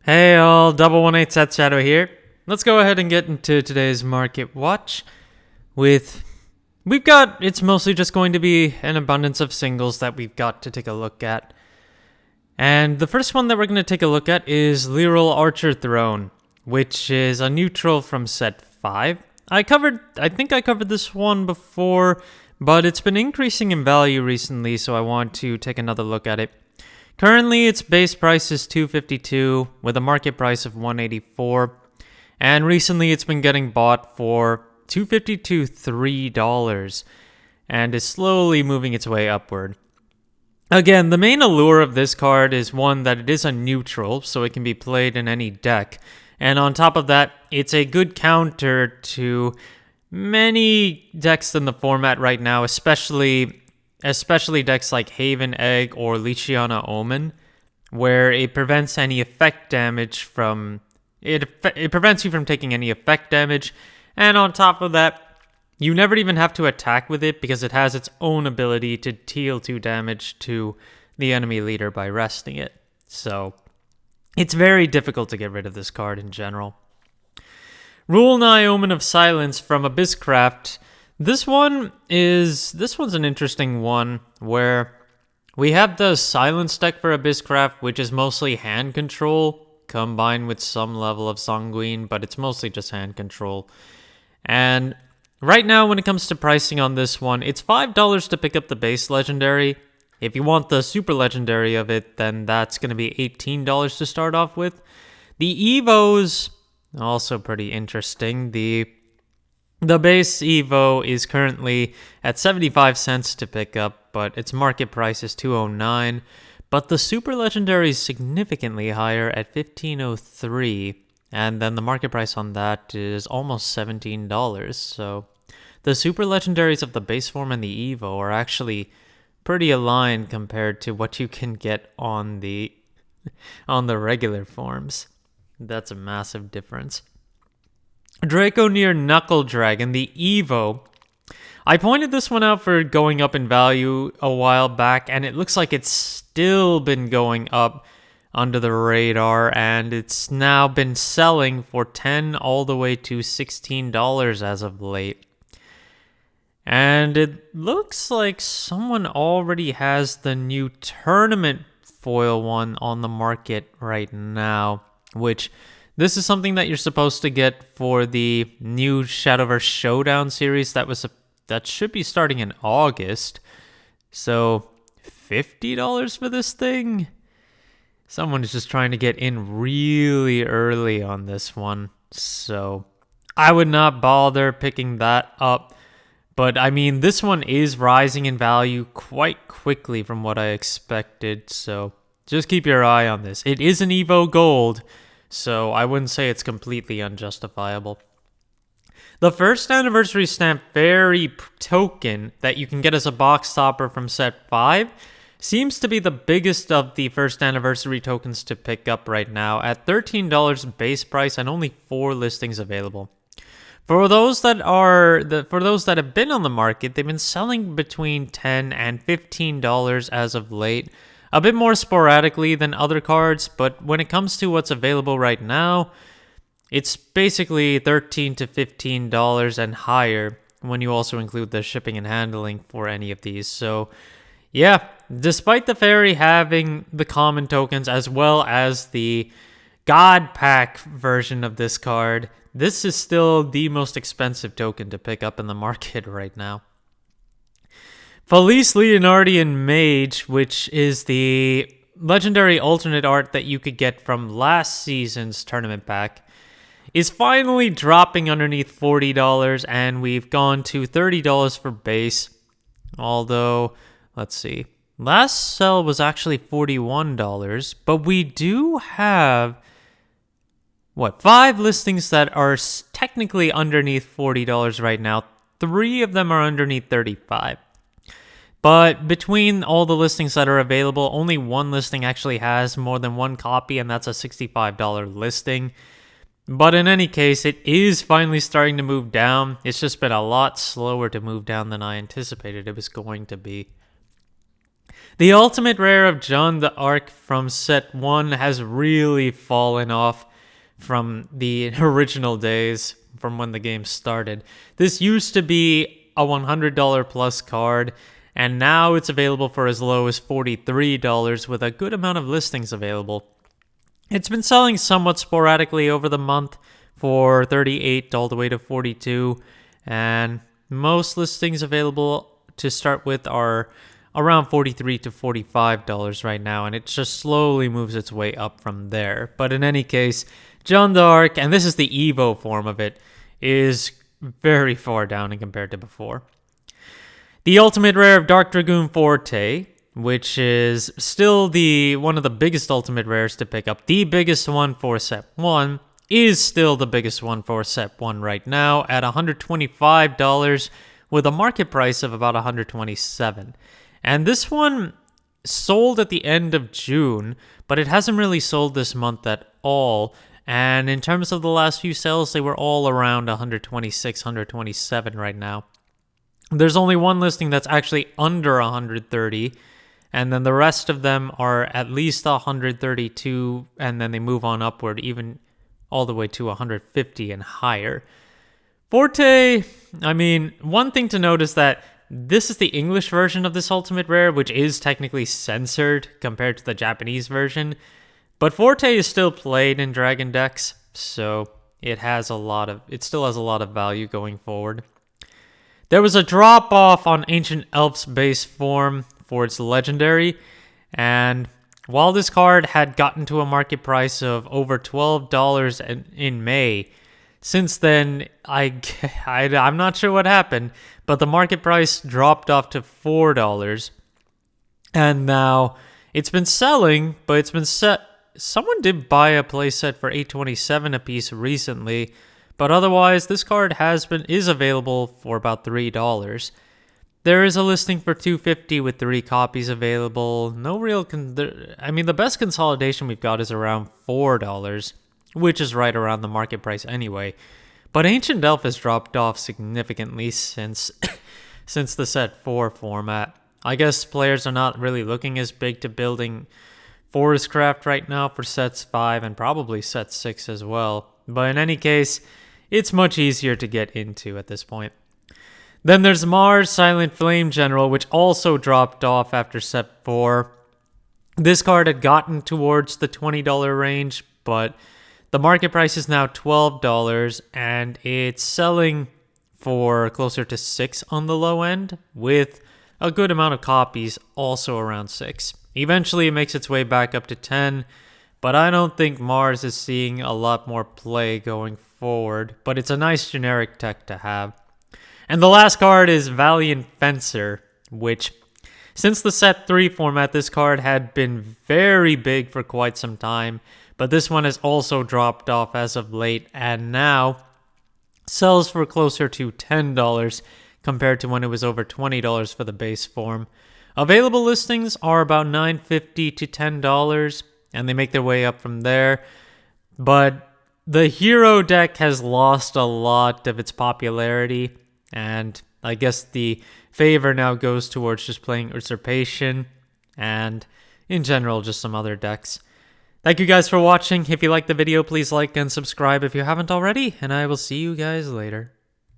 Hey all, Double 18 Set Shadow here. Let's go ahead and get into today's market watch it's mostly just going to be an abundance of singles that we've got to take a look at. And the first one that we're going to take a look at is Lyral Archer Throne, which is a neutral from set 5. I think I covered this one before, but it's been increasing in value recently, so I want to take another look at it. Currently, its base price is $252 with a market price of $184, and recently it's been getting bought for $250 to $3 and is slowly moving its way upward. Again, the main allure of this card is one that it is a neutral, so it can be played in any deck, and on top of that, it's a good counter to many decks in the format right now, especially decks like Haven Egg or Lechiana Omen, where it prevents any effect damage from... It prevents you from taking any effect damage, and on top of that, you never even have to attack with it because it has its own ability to deal 2 damage to the enemy leader by resting it. So, it's very difficult to get rid of this card in general. Rule 9 Omen of Silence from Abysscraft. This one's an interesting one where we have the Silence deck for Abysscraft, which is mostly hand control combined with some level of Sanguine, but it's mostly just hand control. And right now, when it comes to pricing on this one, it's $5 to pick up the base legendary. If you want the super legendary of it, then that's going to be $18 to start off with. The Evos, also pretty interesting. The base Evo is currently at 75 cents to pick up, but its market price is $209. But the super legendary is significantly higher at $15.03, and then the market price on that is almost $17. So the super legendaries of the base form and the Evo are actually pretty aligned compared to what you can get on the regular forms. That's a massive difference. Draconeer Knuckle Dragon, the Evo. I pointed this one out for going up in value a while back, and it looks like it's still been going up under the radar, and it's now been selling for $10 all the way to $16 as of late. And it looks like someone already has the new tournament foil one on the market right now, which... This is something that you're supposed to get for the new Shadowverse Showdown series that should be starting in August. So, $50 for this thing? Someone is just trying to get in really early on this one. So, I would not bother picking that up. But, I mean, this one is rising in value quite quickly from what I expected. So, just keep your eye on this. It is an Evo Gold, so I wouldn't say it's completely unjustifiable. The first anniversary stamp fairy token that you can get as a box topper from set 5 seems to be the biggest of the first anniversary tokens to pick up right now at $13 base price and only 4 listings available. For those that have been on the market, they've been selling between $10 and $15 as of late. A bit more sporadically than other cards, but when it comes to what's available right now, it's basically $13 to $15 and higher when you also include the shipping and handling for any of these. So, yeah, despite the fairy having the common tokens as well as the God Pack version of this card, this is still the most expensive token to pick up in the market right now. Felice Leonardian Mage, which is the legendary alternate art that you could get from last season's tournament pack, is finally dropping underneath $40, and we've gone to $30 for base. Although, let's see, last sell was actually $41, but we do have, 5 listings that are technically underneath $40 right now. 3 of them are underneath $35. But between all the listings that are available, only one listing actually has more than one copy, and that's a $65 listing. But in any case, it is finally starting to move down. It's just been a lot slower to move down than I anticipated it was going to be. The ultimate rare of John the Ark from set 1 has really fallen off from the original days, from when the game started. This used to be a $100 plus card, and now it's available for as low as $43 with a good amount of listings available. It's been selling somewhat sporadically over the month for $38 all the way to $42, and most listings available to start with are around $43 to $45 right now, and it just slowly moves its way up from there. But in any case, John the Ark, and this is the Evo form of it, is very far down in compared to before. The ultimate rare of Dark Dragoon Forte, which is still one of the biggest ultimate rares to pick up. The biggest one for set 1 is still the biggest one for set 1 right now at $125 with a market price of about $127. And this one sold at the end of June, but it hasn't really sold this month at all. And in terms of the last few sales, they were all around $126, $127 right now. There's only one listing that's actually under $130, and then the rest of them are at least $132, and then they move on upward, even all the way to $150 and higher. Forte, I mean, one thing to note is that this is the English version of this ultimate rare, which is technically censored compared to the Japanese version. But Forte is still played in Dragon decks, so it still has a lot of value going forward. There was a drop-off on Ancient Elf's base form for its legendary, and while this card had gotten to a market price of over $12 in May, since then, I'm not sure what happened, but the market price dropped off to $4, and now it's been selling, but it's been set. Someone did buy a playset for $827 a piece recently, but otherwise, this card is available for about $3. There is a listing for $250 with 3 copies available. No real, the best consolidation we've got is around $4, which is right around the market price anyway. But Ancient Elf has dropped off significantly since the set 4 format. I guess players are not really looking as big to building Forestcraft right now for sets 5 and probably set 6 as well. But in any case, it's much easier to get into at this point. Then there's Mars Silent Flame General, which also dropped off after set 4. This card had gotten towards the $20 range, but the market price is now $12, and it's selling for closer to $6 on the low end, with a good amount of copies also around $6. Eventually, it makes its way back up to $10, but I don't think Mars is seeing a lot more play going forward, but it's a nice generic tech to have. And the last card is Valiant Fencer, which, since the set 3 format, this card had been very big for quite some time, but this one has also dropped off as of late, and now sells for closer to $10 compared to when it was over $20 for the base form. Available listings are about $9.50 to $10, and they make their way up from there. But the hero deck has lost a lot of its popularity, and I guess the favor now goes towards just playing Usurpation, and in general, just some other decks. Thank you guys for watching. If you liked the video, please like and subscribe if you haven't already, and I will see you guys later.